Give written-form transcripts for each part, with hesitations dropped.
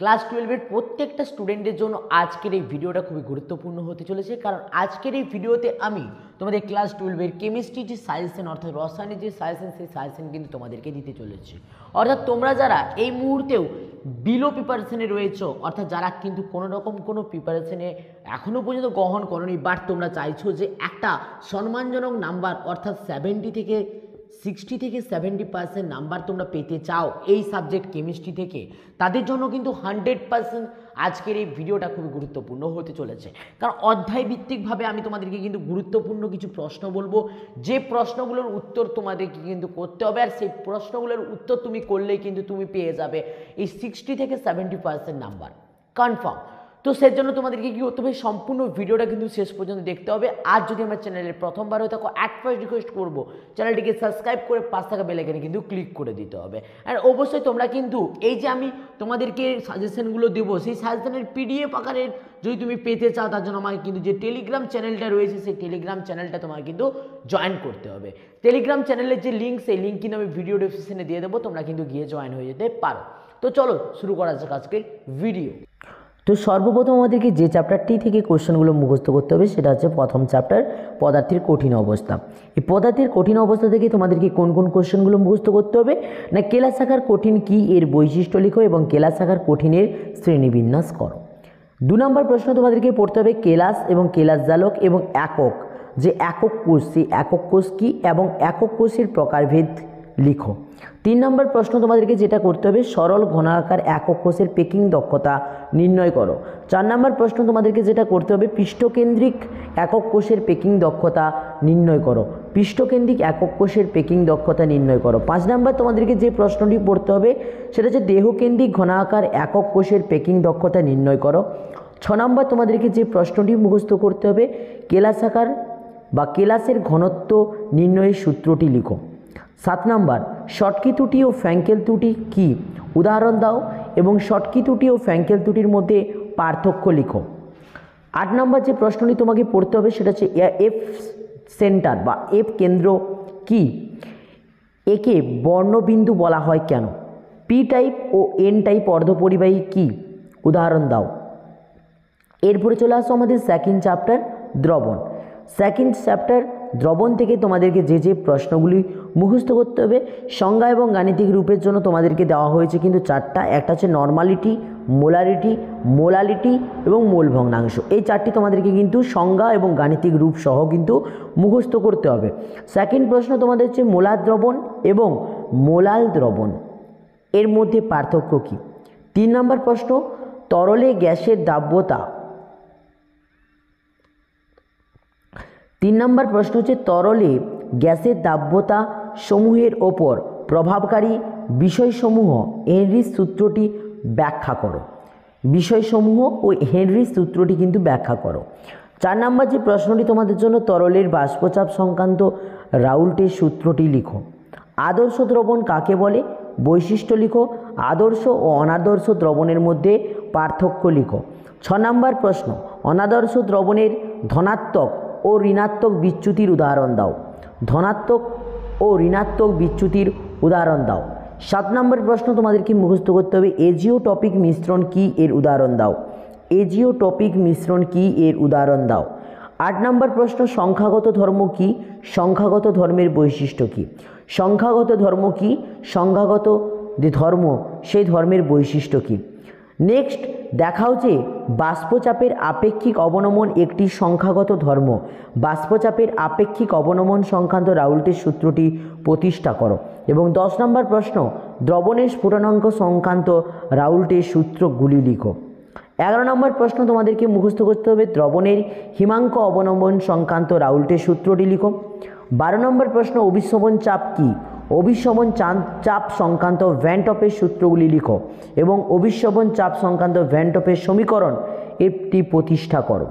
Class 12-এর প্রত্যেকটা স্টুডেন্টের জন্য আজকের এই ভিডিওটা খুবই গুরুত্বপূর্ণ হতে চলেছে, কারণ আজকের এই ভিডিওতে আমি তোমাদের ক্লাস 12-এর কেমিস্ট্রি যে সাজেশন অর্থাৎ রসায়নের যে সাজেশন, সেই সাজেশন কিন্তু তোমাদেরকে দিতে চলেছে। অর্থাৎ তোমরা যারা এই মুহূর্তেও বিলো প্রিপারেশনে রয়েছো, অর্থাৎ যারা কিন্তু কোনো রকম কোনো প্রিপারেশনে এখনও পর্যন্ত গ্রহণ করোনি, বাট তোমরা চাইছো যে একটা সম্মানজনক নাম্বার অর্থাৎ 60 থেকে 70% নাম্বার তোমরা পেতে চাও এই সাবজেক্ট কেমিস্ট্রি থেকে, তাদের জন্য কিন্তু 100% আজকের এই ভিডিওটা খুবই গুরুত্বপূর্ণ হতে চলেছে। কারণ অধ্যায় ভিত্তিকভাবে আমি তোমাদেরকে কিন্তু গুরুত্বপূর্ণ কিছু প্রশ্ন বলবো, যে প্রশ্নগুলোর উত্তর তোমাদেরকে কিন্তু করতে হবে, আর সেই প্রশ্নগুলোর উত্তর তুমি করলেই কিন্তু তুমি পেয়ে যাবে এই 60 থেকে 70% নাম্বার কনফার্ম। তো সেই জন্য তোমাদেরকে কী করতে হবে, সম্পূর্ণ ভিডিওটা কিন্তু শেষ পর্যন্ত দেখতে হবে। আর যদি আমার চ্যানেলে প্রথমবার হয়ে থাকো, এক ফার্স্ট রিকোয়েস্ট করবো চ্যানেলটিকে সাবস্ক্রাইব করে পাশ থাকা বেল আইকনে কিন্তু ক্লিক করে দিতে হবে। আর অবশ্যই তোমরা কিন্তু এই যে আমি তোমাদেরকে সাজেশনগুলো দেবো, সেই সাজেশনের পিডিএফ আকারের যদি তুমি পেতে চাও, তার জন্য আমাকে কিন্তু যে টেলিগ্রাম চ্যানেলটা রয়েছে, সেই টেলিগ্রাম চ্যানেলটা তোমাকে কিন্তু জয়েন করতে হবে। টেলিগ্রাম চ্যানেলের যে লিঙ্ক, সেই লিঙ্ক কিন্তু আমি ভিডিও ডেসক্রিপশনে দিয়ে দেবো, তোমরা কিন্তু গিয়ে জয়েন হয়ে যেতে পারো। তো চলো শুরু করা যাক আজকের ভিডিও। তো সর্বপ্রথম আমাদেরকে যে চ্যাপ্টারটি থেকে কোশ্চেনগুলো মুখস্থ করতে হবে সেটা হচ্ছে প্রথম চ্যাপ্টার পদার্থের কঠিন অবস্থা। এই পদার্থের কঠিন অবস্থা থেকে তোমাদেরকে কোন কোন কোশ্চেনগুলো মুখস্থ করতে হবে না, কেলাস আকার কঠিন কি, এর বৈশিষ্ট্য লিখো এবং কেলাস আকার কঠিনের শ্রেণীবিন্যাস করো। 2 নম্বর প্রশ্ন তোমাদেরকে পড়তে হবে কেলাস এবং কেলাস জালক এবং একক, যে একক কোষ, সেই একক কোষ কী এবং একক কোষের প্রকারভেদ লিখো। 3 নম্বর প্রশ্ন তোমাদেরকে যেটা করতে হবে, সরল ঘনাকার একক কোষের পেকিং দক্ষতা নির্ণয় করো। 4 নম্বর প্রশ্ন তোমাদেরকে যেটা করতে হবে, পৃষ্ঠকেন্দ্রিক একক কোষের পেকিং দক্ষতা নির্ণয় করো। পৃষ্ঠকেন্দ্রিক একক কোষের পেকিং দক্ষতা নির্ণয় করো। 5 নম্বর তোমাদেরকে যে প্রশ্নটি পড়তে হবে সেটা হচ্ছে দেহকেন্দ্রিক ঘনাকার একক কোষের পেকিং দক্ষতা নির্ণয় করো। 6 নম্বর তোমাদেরকে যে প্রশ্নটি মুখস্থ করতে হবে, কেলাস আকার বা কেলাসের ঘনত্ব নির্ণয়ের সূত্রটি লিখো। 7 নম্বর শটকি ত্রুটি ও ফ্র্যাঙ্কেল ত্রুটি কী, উদাহরণ দাও এবং শটকি ত্রুটি ও ফ্র্যাঙ্কেল ত্রুটির মধ্যে পার্থক্য লিখো। 8 নম্বর যে প্রশ্নটি তোমাকে পড়তে হবে সেটা হচ্ছে এফ সেন্টার বা এফ কেন্দ্র কী, একে বর্ণবিন্দু বলা হয় কেন, পি টাইপ ও এন টাইপ অর্ধপরিবাহী কী, উদাহরণ দাও। এরপরে চলে আসো আমাদের সেকেন্ড চ্যাপ্টার দ্রবণ। সেকেন্ড চ্যাপ্টার দ্রবণ থেকে তোমাদেরকে যে যে প্রশ্নগুলি মুখস্থ করতে হবে, সংজ্ঞা এবং গাণিতিক রূপের জন্য তোমাদেরকে দেওয়া হয়েছে কিন্তু 4টা, একটা হচ্ছে নর্মালিটি, মোলারিটি, মোলালিটি এবং মোল ভগ্নাংশ। এই 4টি তোমাদেরকে কিন্তু সংজ্ঞা এবং গাণিতিক রূপ সহ কিন্তু মুখস্থ করতে হবে। সেকেন্ড প্রশ্ন তোমাদের হচ্ছে মোলার দ্রবণ এবং মোলাল দ্রবণ এর মধ্যে পার্থক্য কী। 3 নম্বর প্রশ্ন, তরলে গ্যাসের দাব্যতা। 3 নম্বর প্রশ্ন হচ্ছে তরলে গ্যাসের দাব্যতা সমূহের ওপর প্রভাবকারী বিষয়সমূহ হেনরির সূত্রটি ব্যাখ্যা করো। বিষয়সমূহ ও হেনরির সূত্রটি কিন্তু ব্যাখ্যা করো। 4 নম্বর যে প্রশ্নটি তোমাদের জন্য, তরলের বাষ্পচাপ সংক্রান্ত রাউল্টের সূত্রটি লিখো। আদর্শ দ্রবণ কাকে বলে, বৈশিষ্ট্য লিখো। আদর্শ ও অনাদর্শ দ্রবণের মধ্যে পার্থক্য লিখো। 6 নম্বর প্রশ্ন, অনাদর্শ দ্রবণের ধনাত্মক ও ঋণাত্মক বিচ্যুতির উদাহরণ দাও। ধনাত্মক ও ঋণাত্মক বিচ্যুতির উদাহরণ দাও। 7 নম্বর প্রশ্ন তোমাদেরকে মুখস্থ করতে হবে, এজিওটপিক মিশ্রণ কী, এর উদাহরণ দাও। এজিওটপিক মিশ্রণ কী, এর উদাহরণ দাও। 8 নম্বর প্রশ্ন, সংখ্যাগত ধর্ম কী, সংখ্যাগত ধর্মের বৈশিষ্ট্য কী। সংখ্যাগত ধর্ম কী, সংখ্যাগত যে ধর্ম সেই ধর্মের বৈশিষ্ট্য কী। নেক্সট দেখাও যে বাষ্পচাপের আপেক্ষিক অবনমন একটি সংখ্যাগত ধর্ম। বাষ্পচাপের আপেক্ষিক অবনমন সংক্রান্ত রাউল্টের সূত্রটি প্রতিষ্ঠা করো। এবং 10 নম্বর প্রশ্ন, দ্রবণের স্ফুটনাঙ্ক সংক্রান্ত রাউল্টের সূত্রগুলি লিখো। 11 নম্বর প্রশ্ন তোমাদেরকে মুখস্থ করতে হবে, দ্রবণের হিমাঙ্ক অবনমন সংক্রান্ত রাউল্টের সূত্রটি লিখো। 12 নম্বর প্রশ্ন, অভিশমন চাপ কী, অভিশমন চাপ সংক্রান্ত ভ্যান টপের সূত্রগুলি লিখো এবং অভিশমন চাপ সংক্রান্ত ভ্যান টপের সমীকরণ একটি প্রতিষ্ঠা করো।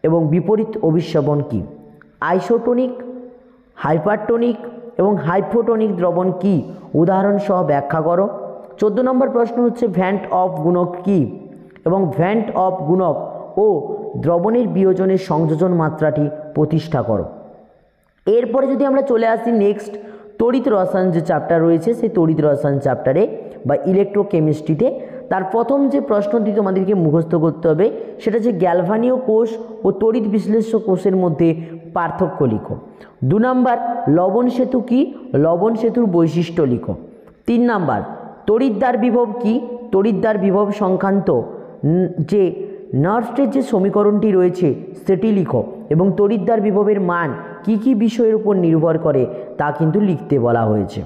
এবং বিপরীত অভিশমন কী, আইসোটোনিক, হাইপারটোনিক এবং হাইপোটোনিক দ্রবণ কী, উদাহরণ সহ ব্যাখ্যা করো। 14 নম্বর প্রশ্ন হচ্ছে ভ্যান্ট অফ গুণক কী এবং ভ্যান্ট অফ গুণক ও দ্রবণের বিয়োজনের সংযোজন মাত্রাটি প্রতিষ্ঠা করো। এরপরে যদি আমরা চলে আসি নেক্সট তড়িৎ রসায়ন যে চ্যাপ্টার রয়েছে, সেই তড়িৎ রসায়ন চ্যাপ্টারে বা ইলেকট্রোকেমিস্ট্রিতে, তার প্রথম যে প্রশ্নটি তোমাদেরকে মুখস্থ করতে হবে সেটা হচ্ছে গ্যালভানীয় কোষ ও তড়িৎ বিশ্লেষ্য কোষের মধ্যে পার্থক্য লিখো। 2 নাম্বার লবণ সেতু কি, লবণ সেতুর বৈশিষ্ট্য লিখো। 3 নাম্বার তড়িৎদ্বার বিভব কি, তড়িৎদ্বার বিভব সংক্রান্ত যে নার্স্টের যে সমীকরণটি রয়েছে সেটি লিখো এবং তড়িৎদ্বার বিভবের মান কি কি বিষয়ের উপর নির্ভর করে তা কিন্তু লিখতে বলা হয়েছে।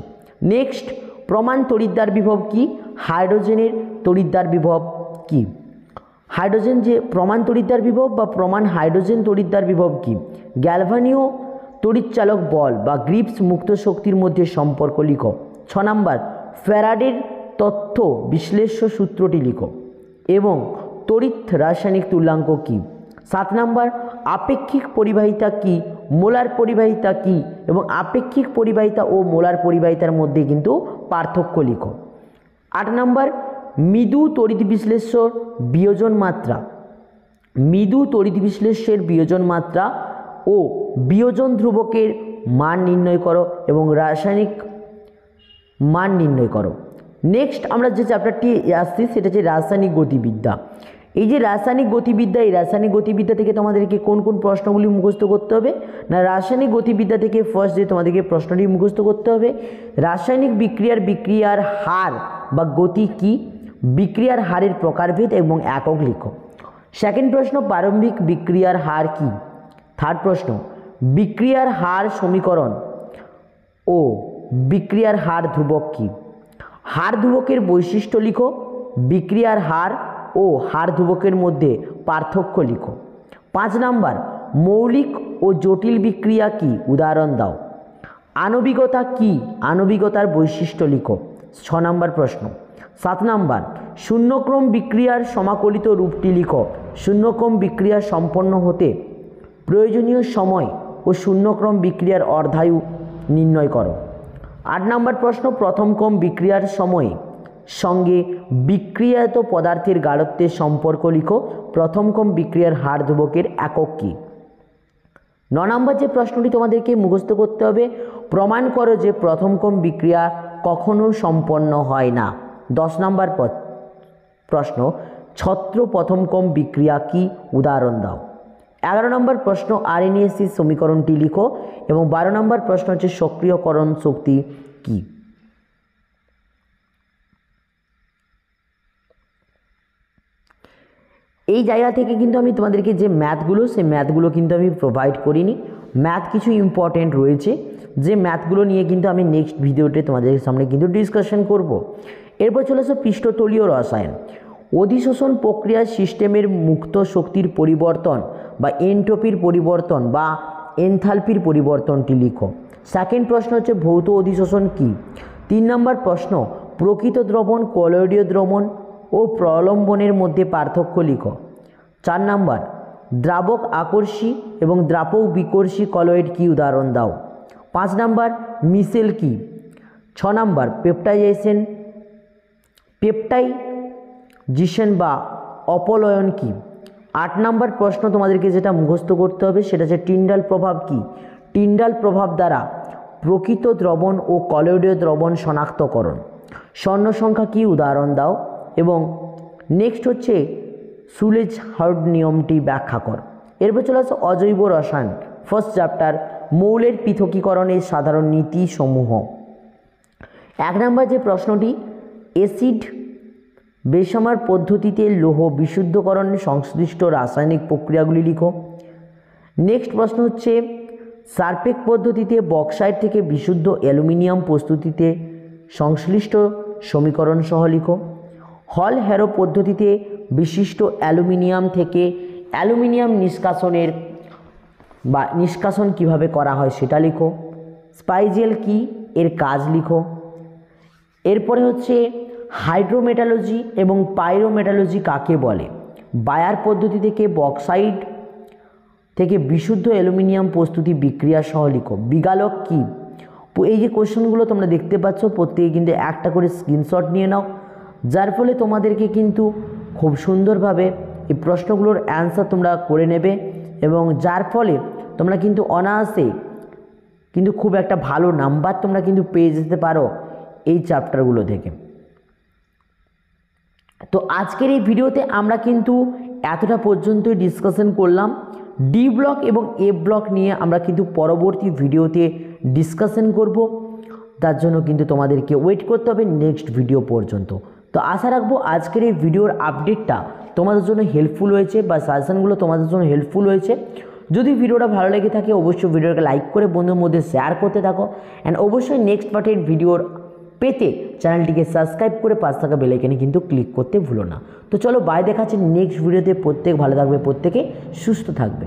নেক্সট প্রমাণ তড়িৎদ্বার বিভব কি, হাইড্রোজেনের তড়িৎদ্বার বিভব কি, হাইড্রোজেন যে প্রমাণ তড়িৎদ্বার বিভব বা প্রমাণ হাইড্রোজেন তড়িৎদ্বার বিভব কি, গ্যালভানীয় তড়িৎচালক বল বা গ্রিপস মুক্ত শক্তির মধ্যে সম্পর্ক লিখো। 6 নাম্বার ফ্যারাডের তথ্য বিশ্লেষ্য সূত্রটি লিখো এবং তড়িৎ রাসায়নিক তুল্যাঙ্ক কি। 7 নাম্বার আপেক্ষিক পরিবাহিতা কি, মোলার পরিবাহিতা কি এবং আপেক্ষিক পরিবাহিতা ও মোলার পরিবাহিতার মধ্যে কিন্তু পার্থক্য লিখো। 8 নাম্বার মৃদু তড়িৎ বিশ্লেষ্যর বিয়োজন মাত্রা, মৃদু তড়িৎ বিশ্লেষ্যের বিয়োজন মাত্রা ও বিয়োজন ধ্রুবকের মান নির্ণয় করো এবং রাসায়নিক মান নির্ণয় করো। নেক্সট আমরা যে চ্যাপ্টারটি আসছি সেটা হচ্ছে রাসায়নিক গতিবিদ্যা। এই যে রাসায়নিক গতিবিদ্যা, এই রাসায়নিক গতিবিদ্যা থেকে তোমাদেরকে কোন কোন প্রশ্নগুলি মুখস্থ করতে হবে না, রাসায়নিক গতিবিদ্যা থেকে ফার্স্ট যে তোমাদেরকে প্রশ্নটি মুখস্থ করতে হবে রাসায়নিক বিক্রিয়ার হার বা গতি কি, বিক্রিয়ার হারের প্রকারভেদ এবং একক লিখো। সেকেন্ড প্রশ্ন প্রারম্ভিক বিক্রিয়ার হার কি। থার্ড প্রশ্ন বিক্রিয়ার হার সমীকরণ ও বিক্রিয়ার হার ধ্রুবক কি, হার ধ্রুবকের বৈশিষ্ট্য লিখো, বিক্রিয়ার হার ও হার ধ্রুবকের মধ্যে পার্থক্য লিখো। 5 নাম্বার মৌলিক ও জটিল বিক্রিয়া কি, উদাহরণ দাও। আণবিকতা কি, আণবিকতার বৈশিষ্ট্য লিখো। 6 নাম্বার প্রশ্ন। 7 নাম্বার শূন্যক্রম বিক্রিয়ার সমাকলিত রূপটি লিখো, শূন্যক্রম বিক্রিয়া সম্পন্ন হতে প্রয়োজনীয় সময় ও শূন্যক্রম বিক্রিয়ার অর্ধায়ু নির্ণয় করো। 8 নাম্বার প্রশ্ন প্রথম ক্রম বিক্রিয়ার সময়ে সঙ্গে বিক্রিয়াত পদার্থের গাঢ়ত্বের সম্পর্ক লিখো, প্রথম ক্রম বিক্রিয়ার হার ধ্রুবকের একক কী। 9 নম্বর যে প্রশ্নটি তোমাদেরকে মুখস্থ করতে হবে প্রমাণ করো যে প্রথম ক্রম বিক্রিয়া কখনো সম্পন্ন হয় না। 10 নম্বর প্রশ্ন ছত্র প্রথম ক্রম বিক্রিয়া কি, উদাহরণ দাও। 11 নম্বর প্রশ্ন আরএনএসির সমীকরণটি লিখো এবং 12 নম্বর প্রশ্ন হচ্ছে সক্রিয়করণ শক্তি কি। এই জায়গা থেকে কিন্তু আমি তোমাদেরকে যে ম্যাথগুলো সেই ম্যাথগুলো কিন্তু আমি প্রোভাইড করিনি, ম্যাথ কিছু ইম্পর্টেন্ট রয়েছে যে ম্যাথগুলো নিয়ে কিন্তু আমি নেক্সট ভিডিওতে তোমাদের সামনে কিন্তু ডিসকাশন করব। এরপর চলে আসে পৃষ্ঠতলীয় রসায়ন। অধিশোষণ প্রক্রিয়ার সিস্টেমের মুক্ত শক্তির পরিবর্তন বা এনট্রপির পরিবর্তন বা এনথালপির পরিবর্তনটি লিখো। সেকেন্ড প্রশ্ন হচ্ছে ভৌত অধিশোষণ কি। 3 নম্বর প্রশ্ন প্রকৃত দ্রবণ, কলয়েডীয় দ্রবণ ও প্রলম্বনের মধ্যে পার্থক্য লিখো। 4 নম্বর দ্রাবক আকর্ষী এবং দ্রাবক বিকর্ষী কলয়েড কি, উদাহরণ দাও। 5 নম্বর মিশেল কি। 6 নম্বর পেপটাইজেশন বা অপলয়ন কি। 8 নম্বর প্রশ্ন তোমাদেরকে যেটা মুখস্থ করতে হবে সেটা হচ্ছে টিন্ডাল প্রভাব কি। টিন্ডাল প্রভাব দ্বারা প্রকৃত দ্রবণ ও কলয়েডীয় দ্রবণ শনাক্তকরণ। স্বর্ণ সংখ্যা কি, উদাহরণ দাও। এবং নেক্সট হচ্ছে সুলেজ হার্ড নিয়মটি ব্যাখ্যা কর। এরপর চলে আসছে অজৈব রসায়ন, ফার্স্ট চ্যাপ্টার মৌলের পৃথকীকরণের সাধারণ নীতি সমূহ। 1 নম্বর যে প্রশ্নটি অ্যাসিড বেসামার পদ্ধতিতে লৌহ বিশুদ্ধকরণের সংশ্লিষ্ট রাসায়নিক প্রক্রিয়াগুলি লিখো। নেক্সট প্রশ্ন হচ্ছে সারপেক পদ্ধতিতে বক্সাইট থেকে বিশুদ্ধ অ্যালুমিনিয়াম প্রস্তুতিতে সংশ্লিষ্ট সমীকরণ সহ লিখো। হল হ্যারো পদ্ধতিতে বিশিষ্ট অ্যালুমিনিয়াম থেকে অ্যালুমিনিয়াম নিষ্কাশন কিভাবে করা হয় সেটা লিখো। স্পাইজেল কি, এর কাজ লিখো। এরপরে হচ্ছে হাইড্রোমেটালজি এবং পাইরোমেটালজি কাকে বলে। বায়ার পদ্ধতি থেকে বক্সাইট থেকে বিশুদ্ধ অ্যালুমিনিয়াম প্রস্তুতি বিক্রিয়া সহ লিখো। বিগালক কি। এই যে কোশ্চেনগুলো তোমরা দেখতে পাচ্ছ প্রত্যেকে কিন্তু একটা করে স্ক্রিনশট নিয়ে নাও, যার ফলে তোমাদেরকে কিন্তু খুব সুন্দরভাবে এই প্রশ্নগুলোর অ্যান্সার তোমরা করে নেবে এবং যার ফলে তোমরা কিন্তু অনায়াসে কিন্তু খুব একটা ভালো নাম্বার তোমরা কিন্তু পেয়ে যেতে পারো এই চ্যাপ্টারগুলো থেকে। তো আজকের এই ভিডিওতে আমরা কিন্তু এতটা পর্যন্তই ডিসকাশন করলাম। ডি ব্লক এবং এ ব্লক নিয়ে আমরা কিন্তু পরবর্তী ভিডিওতে ডিসকাশন করব, তার জন্য কিন্তু তোমাদেরকে ওয়েট করতে হবে নেক্সট ভিডিও পর্যন্ত। তো আশা রাখবো আজকের এই ভিডিওর আপডেটটা তোমাদের জন্য হেল্পফুল হয়েছে বা সাজেশনগুলো তোমাদের জন্য হেল্পফুল হয়েছে। যদি ভিডিওটা ভালো লেগে থাকে অবশ্যই ভিডিওটাকে লাইক করে বন্ধুর মধ্যে শেয়ার করতে থাকো, অ্যান্ড অবশ্যই নেক্সট পার্টের ভিডিওর পেতে চ্যানেলটিকে সাবস্ক্রাইব করে পাশে থাকা বেল আইকনে কিন্তু ক্লিক করতে ভুলো না। তো চলো বাই, দেখাচ্ছি নেক্সট ভিডিওতে। প্রত্যেক ভালো থাকবে, প্রত্যেকে সুস্থ থাকবে।